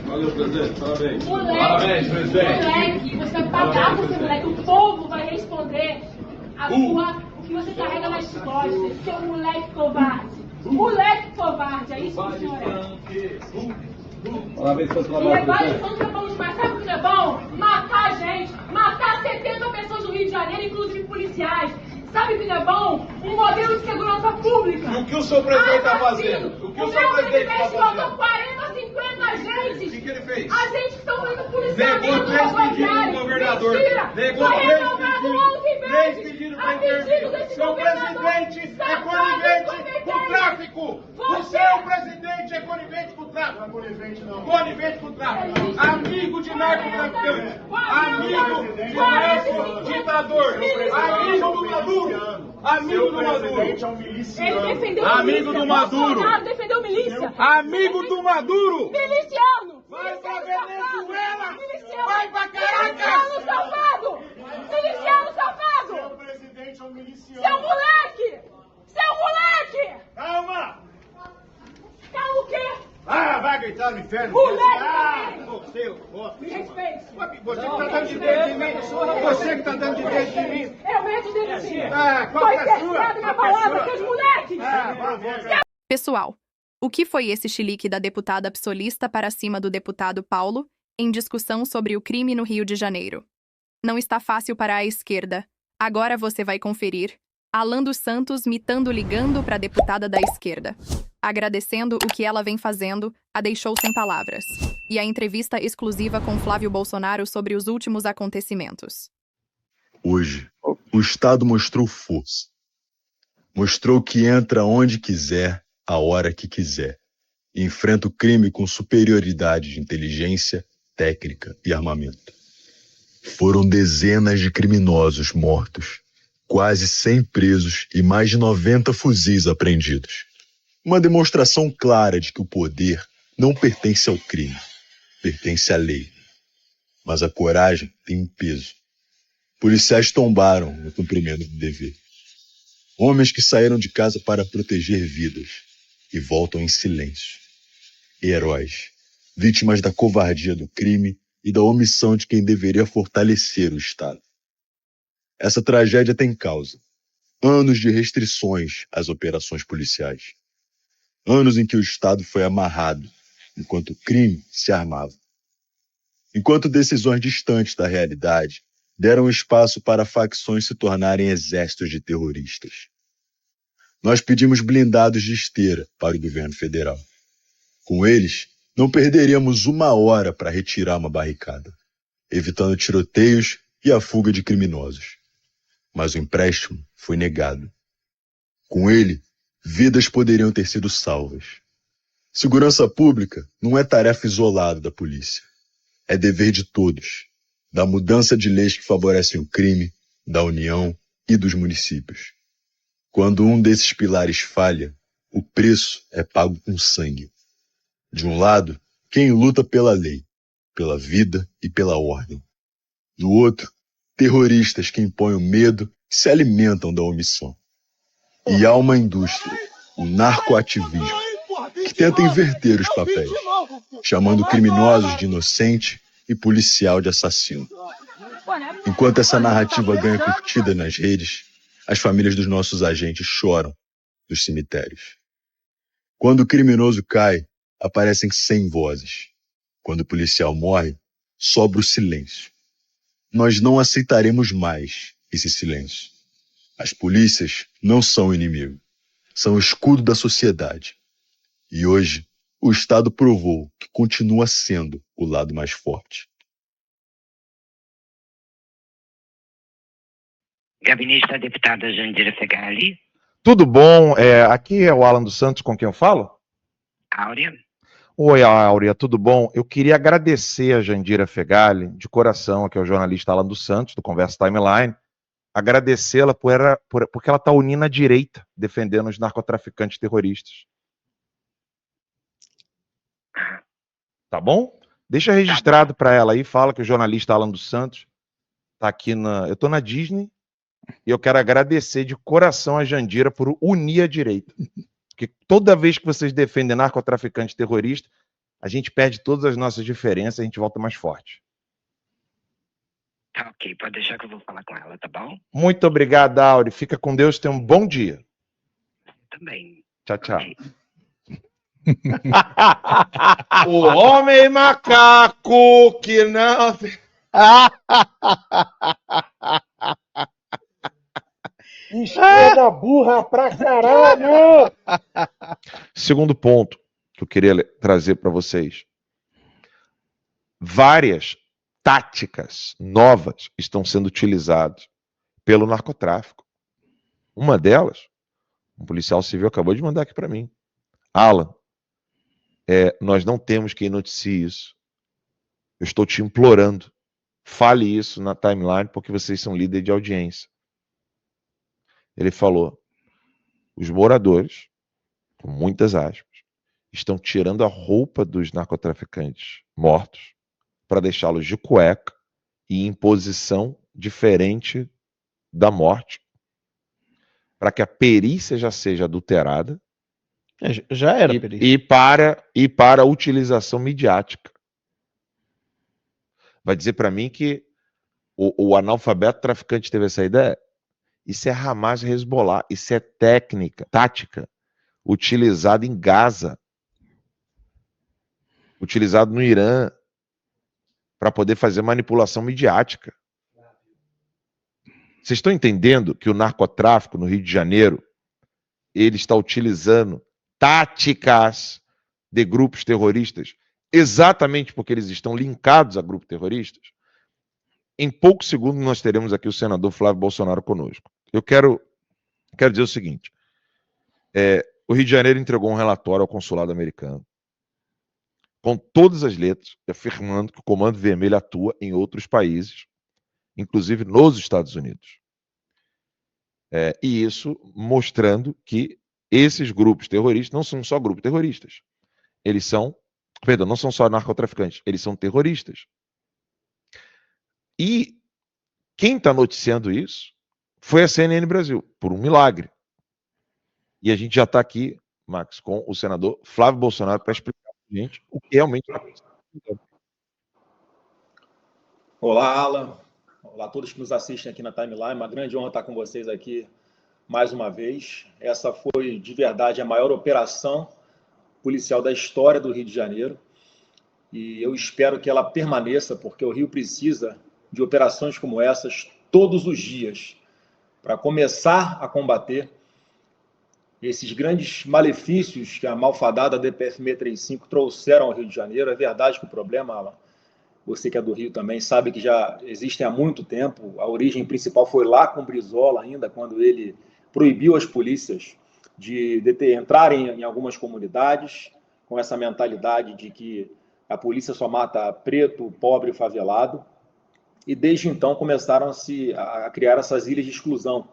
Valeu, presidente. Parabéns. Moleque, Parabéns, presidente. Moleque, você vai pagar por ser moleque. O povo vai responder o que você carrega nas costas. Seu moleque covarde. Moleque covarde, é isso que o senhor é. Parabéns pelo E trabalho, agora presidente. eles estão falando mais. Sabe o que é bom? Matar a gente. Matar 70 pessoas do Rio de Janeiro, inclusive policiais. Sabe o que é bom? Um modelo de segurança pública. E o que o seu presidente está fazendo? O que o seu presidente está botou fazendo? 40, 50 agentes. O que ele fez? Agentes que estão fazendo Negou policiamento 3 pedidos rodoviário. do governador. Mentira. Negou Foi 3 renovado pedidos. 11 3 vezes. pedidos A para pedido intervir. desse Seu governador. presidente é Safado, conivente incompetente. com o tráfico. O Você- seu presidente é conivente com o tráfico. Não é conivente, não. Conivente com o tráfico. Amigo de narcotraficante. Amigo de narco-ditador. Amigo do Maduro. Amigo Seu do Maduro. presidente é um Ele miliciano. defendeu Amigo milícia. do Maduro. Bolsonaro defendeu milícia. Amigo do Maduro. Miliciano. Vai pra Miliciano Venezuela. safado. Miliciano. Vai pra Miliciano Caracas. safado. Miliciano Seu safado. presidente é um miliciano. Seu moleque. Seu moleque. Calma! Calma o quê? Ah, vai gritar no inferno. Moleque Ah, também. você, você. Me respeite. Você que tá dando de dentro de mim. Você que tá dando de dentro de mim. Eu entro dentro de si. Ah, qual Foi que é a sua? cercado na Qual que é a balada, sua? seus moleques. Ah, vamos. Pessoal, o que foi esse chilique da deputada psolista para cima do deputado Paulo em discussão sobre o crime no Rio de Janeiro? Não está fácil para a esquerda. Agora você vai conferir. Alan dos Santos mitando ligando para a deputada da esquerda. Agradecendo o que ela vem fazendo, a deixou sem palavras. E a entrevista exclusiva com Flávio Bolsonaro sobre os últimos acontecimentos. Hoje, o Estado mostrou força. Mostrou que entra onde quiser, a hora que quiser. E enfrenta o crime com superioridade de inteligência, técnica e armamento. Foram dezenas de criminosos mortos, quase 100 presos e mais de 90 fuzis apreendidos. Uma demonstração clara de que o poder não pertence ao crime, pertence à lei. Mas a coragem tem um peso. Policiais tombaram no cumprimento do dever. Homens que saíram de casa para proteger vidas e voltam em silêncio. Heróis, vítimas da covardia do crime e da omissão de quem deveria fortalecer o Estado. Essa tragédia tem causa. Anos de restrições às operações policiais. Anos em que o Estado foi amarrado, enquanto o crime se armava. Enquanto decisões distantes da realidade deram espaço para facções se tornarem exércitos de terroristas. Nós pedimos blindados de esteira para o governo federal. Com eles, não perderíamos uma hora para retirar uma barricada, evitando tiroteios e a fuga de criminosos. Mas o empréstimo foi negado. Com ele, vidas poderiam ter sido salvas. Segurança pública não é tarefa isolada da polícia. É dever de todos, da mudança de leis que favorecem o crime, da União e dos municípios. Quando um desses pilares falha, o preço é pago com sangue. De um lado, quem luta pela lei, pela vida e pela ordem. Do outro, terroristas que impõem o medo e se alimentam da omissão. E há uma indústria, o narcoativismo, que tenta inverter os papéis, chamando criminosos de inocente e policial de assassino. Enquanto essa narrativa ganha curtida nas redes, as famílias dos nossos agentes choram nos cemitérios. Quando o criminoso cai, aparecem 100 vozes. Quando o policial morre, sobra o silêncio. Nós não aceitaremos mais esse silêncio. As polícias não são o inimigo, são o escudo da sociedade. E hoje, o Estado provou que continua sendo o lado mais forte. Gabinete da deputada Jandira Fegali. Tudo bom? Aqui é o Alan dos Santos, com quem eu falo? Áurea. Oi, Áurea, tudo bom? Eu queria agradecer a Jandira Fegali, de coração, aqui é o jornalista Alan dos Santos, do Conversa Timeline, agradecê-la porque ela está unindo a direita, defendendo os narcotraficantes terroristas. Tá bom? Deixa registrado para ela aí, fala que o jornalista Alan dos Santos está aqui eu estou na Disney, e eu quero agradecer de coração a Jandira por unir a direita. Porque toda vez que vocês defendem narcotraficante terrorista, a gente perde todas as nossas diferenças e a gente volta mais forte. Tá ok, pode deixar que eu vou falar com ela, tá bom? Muito obrigado, Auri. Fica com Deus, tenha um bom dia. Também. Tchau, tchau. Ok. O homem macaco que não... Esquerda burra pra caralho! Segundo ponto que eu queria trazer para vocês. Várias táticas novas estão sendo utilizadas pelo narcotráfico. Uma delas, um policial civil acabou de mandar aqui para mim. Alan, nós não temos quem noticie isso. Eu estou te implorando. Fale isso na timeline porque vocês são líder de audiência. Ele falou, os moradores, com muitas aspas, estão tirando a roupa dos narcotraficantes mortos para deixá-los de cueca e em posição diferente da morte, para que a perícia já seja adulterada Já era, e para a utilização midiática. Vai dizer para mim que o analfabeto traficante teve essa ideia? Isso é Hamas e Hezbollah, isso é tática, utilizada em Gaza, utilizado no Irã, para poder fazer manipulação midiática. Vocês estão entendendo que o narcotráfico no Rio de Janeiro, ele está utilizando táticas de grupos terroristas, exatamente porque eles estão linkados a grupos terroristas? Em poucos segundos nós teremos aqui o senador Flávio Bolsonaro conosco. Eu quero dizer o seguinte, o Rio de Janeiro entregou um relatório ao consulado americano, com todas as letras, afirmando que o Comando Vermelho atua em outros países, inclusive nos Estados Unidos. E isso mostrando que esses grupos terroristas não são só grupos terroristas. Não são só narcotraficantes, eles são terroristas. E quem está noticiando isso foi a CNN Brasil, por um milagre. E a gente já está aqui, Max, com o senador Flávio Bolsonaro para explicar para a gente o que realmente está acontecendo. Olá, Alan. Olá a todos que nos assistem aqui na Timeline. Uma grande honra estar com vocês aqui mais uma vez. Essa foi, de verdade, a maior operação policial da história do Rio de Janeiro. E eu espero que ela permaneça, porque o Rio precisa de operações como essas todos os dias, para começar a combater esses grandes malefícios que a malfadada DPF 635 trouxeram ao Rio de Janeiro. É verdade que o problema, Alan, você que é do Rio também sabe que já existem há muito tempo. A origem principal foi lá com Brizola ainda, quando ele proibiu as polícias de entrarem em algumas comunidades com essa mentalidade de que a polícia só mata preto, pobre e favelado. E desde então começaram a criar essas ilhas de exclusão,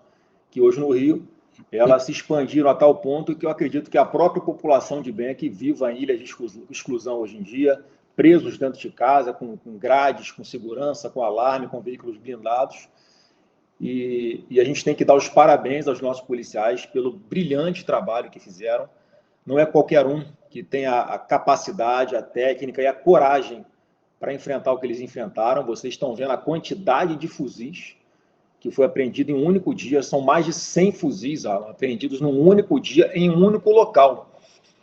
que hoje no Rio elas se expandiram a tal ponto que eu acredito que a própria população de bem é que viva em ilhas de exclusão hoje em dia, presos dentro de casa, com grades, com segurança, com alarme, com veículos blindados. E a gente tem que dar os parabéns aos nossos policiais pelo brilhante trabalho que fizeram. Não é qualquer um que tem a capacidade, a técnica e a coragem para enfrentar o que eles enfrentaram. Vocês estão vendo a quantidade de fuzis que foi apreendido em um único dia. São mais de 100 fuzis, Alan, apreendidos num único dia, em um único local.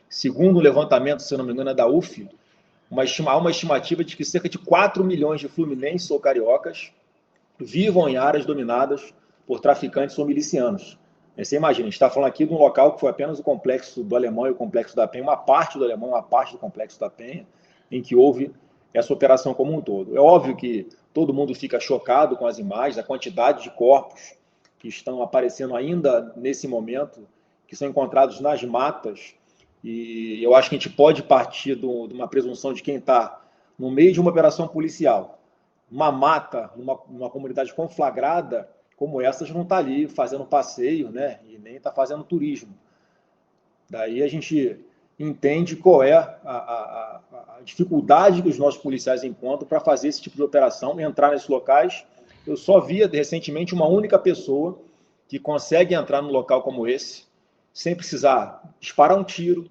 Segundo o levantamento, se não me engano, é da UF, há uma estimativa de que cerca de 4 milhões de fluminenses ou cariocas vivam em áreas dominadas por traficantes ou milicianos. Você imagina, a gente está falando aqui de um local que foi apenas o complexo do Alemão e o complexo da Penha, uma parte do Alemão, uma parte do complexo da Penha, em que houve essa operação como um todo. É óbvio que todo mundo fica chocado com as imagens, a quantidade de corpos que estão aparecendo ainda nesse momento, que são encontrados nas matas, e eu acho que a gente pode partir de uma presunção de quem está no meio de uma operação policial, uma mata, numa comunidade conflagrada como essas, não está ali fazendo passeio, né? E nem está fazendo turismo. Daí a gente entende qual é a dificuldade que os nossos policiais encontram para fazer esse tipo de operação, entrar nesses locais. Eu só via recentemente uma única pessoa que consegue entrar num local como esse, sem precisar disparar um tiro,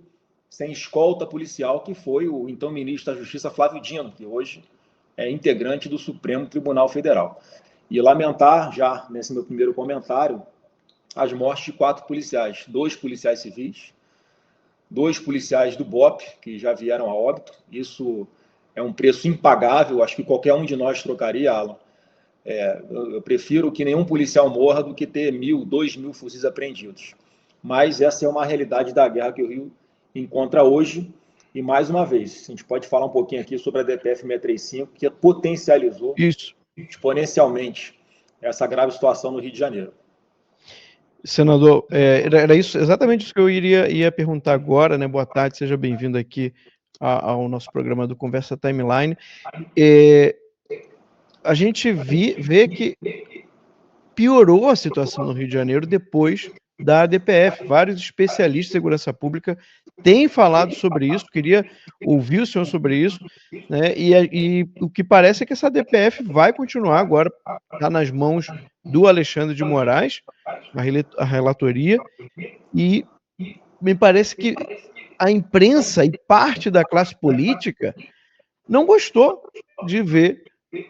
sem escolta policial, que foi o então ministro da Justiça, Flávio Dino, que hoje é integrante do Supremo Tribunal Federal. E lamentar, já nesse meu primeiro comentário, as mortes de 4 policiais, 2 policiais civis, 2 policiais do BOP, que já vieram a óbito. Isso é um preço impagável, acho que qualquer um de nós trocaria, Alan. Eu prefiro que nenhum policial morra do que ter 1.000, 2.000 fuzis apreendidos. Mas essa é uma realidade da guerra que o Rio encontra hoje. E, mais uma vez, a gente pode falar um pouquinho aqui sobre a DPF 635, que potencializou exponencialmente essa grave situação no Rio de Janeiro. Senador, era isso, exatamente isso que eu ia perguntar agora, né? Boa tarde, seja bem-vindo aqui ao nosso programa do Conversa Timeline. A gente vê que piorou a situação no Rio de Janeiro depois da DPF. Vários especialistas de segurança pública têm falado sobre isso, queria ouvir o senhor sobre isso, né? E o que parece é que essa DPF vai continuar agora, está nas mãos do Alexandre de Moraes, a relatoria, e me parece que a imprensa e parte da classe política não gostou de ver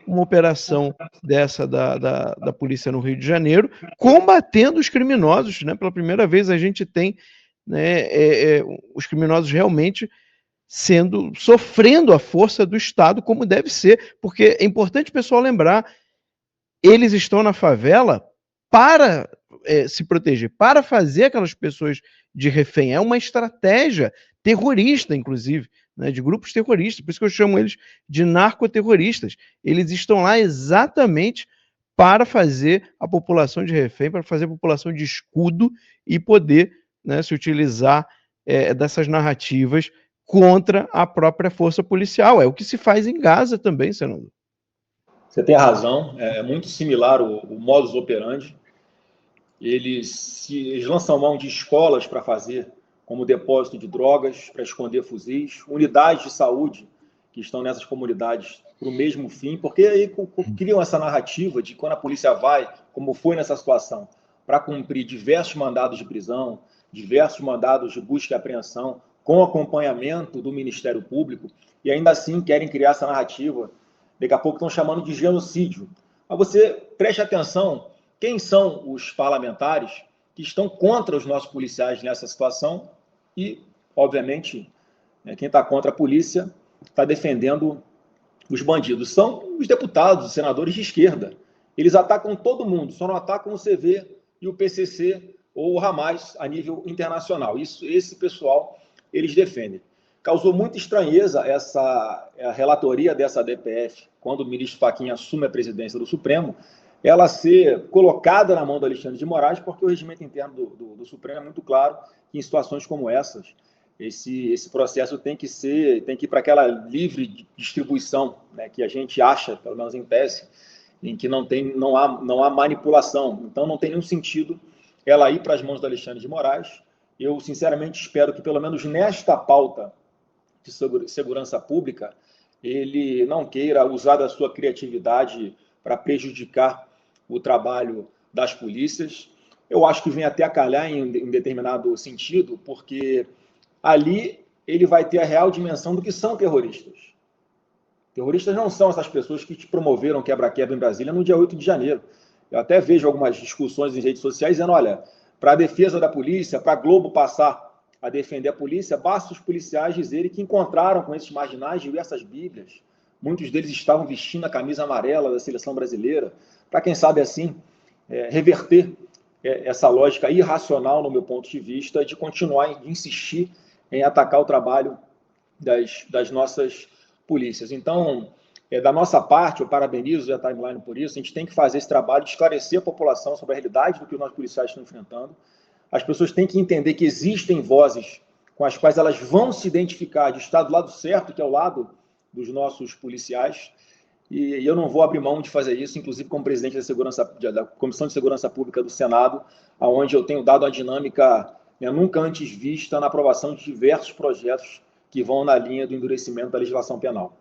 uma operação dessa da polícia no Rio de Janeiro, combatendo os criminosos, né? Pela primeira vez a gente tem, né, os criminosos realmente sofrendo a força do Estado, como deve ser, porque é importante o pessoal lembrar, eles estão na favela para se proteger, para fazer aquelas pessoas de refém. É uma estratégia terrorista, inclusive, né, de grupos terroristas, por isso que eu chamo eles de narcoterroristas. Eles estão lá exatamente para fazer a população de refém, para fazer a população de escudo e poder, né, se utilizar dessas narrativas contra a própria força policial. É o que se faz em Gaza também, senador. Você tem razão, é muito similar o modus operandi. Eles lançam mão de escolas para fazer como depósito de drogas, para esconder fuzis, unidades de saúde que estão nessas comunidades para o mesmo fim, porque aí criam essa narrativa de quando a polícia vai, como foi nessa situação, para cumprir diversos mandados de prisão, diversos mandados de busca e apreensão, com acompanhamento do Ministério Público, e ainda assim querem criar essa narrativa. Daqui a pouco estão chamando de genocídio. Mas você preste atenção, quem são os parlamentares que estão contra os nossos policiais nessa situação e, obviamente, quem está contra a polícia está defendendo os bandidos. São os deputados, os senadores de esquerda. Eles atacam todo mundo, só não atacam o CV e o PCC ou o Hamas a nível internacional. Esse pessoal, eles defendem. Causou muita estranheza essa relatoria dessa DPF, quando o ministro Fachin assume a presidência do Supremo, ela ser colocada na mão do Alexandre de Moraes, porque o regimento interno do Supremo é muito claro que em situações como essas, esse processo tem que ir para aquela livre distribuição, né, que a gente acha, pelo menos em tese, em que não há manipulação. Então não tem nenhum sentido ela ir para as mãos do Alexandre de Moraes. Eu, sinceramente, espero que, pelo menos nesta pauta de segurança pública, ele não queira usar da sua criatividade para prejudicar o trabalho das polícias. Eu acho que vem até a calhar em determinado sentido, porque ali ele vai ter a real dimensão do que são terroristas. Terroristas não são essas pessoas que te promoveram quebra-quebra em Brasília no dia 8 de janeiro. Eu até vejo algumas discussões em redes sociais dizendo, olha, para a defesa da polícia, para a Globo passar a defender a polícia, basta os policiais dizerem que encontraram com esses marginais diversas bíblias. Muitos deles estavam vestindo a camisa amarela da seleção brasileira, para quem sabe assim, reverter essa lógica irracional, no meu ponto de vista, de continuar, de insistir em atacar o trabalho das nossas polícias. Então, da nossa parte, eu parabenizo a Timeline por isso, a gente tem que fazer esse trabalho de esclarecer a população sobre a realidade do que os nossos policiais estão enfrentando. As pessoas têm que entender que existem vozes com as quais elas vão se identificar de estar do lado certo, que é o lado dos nossos policiais, e eu não vou abrir mão de fazer isso, inclusive como presidente da Comissão de Segurança Pública do Senado, onde eu tenho dado uma dinâmica nunca antes vista na aprovação de diversos projetos que vão na linha do endurecimento da legislação penal.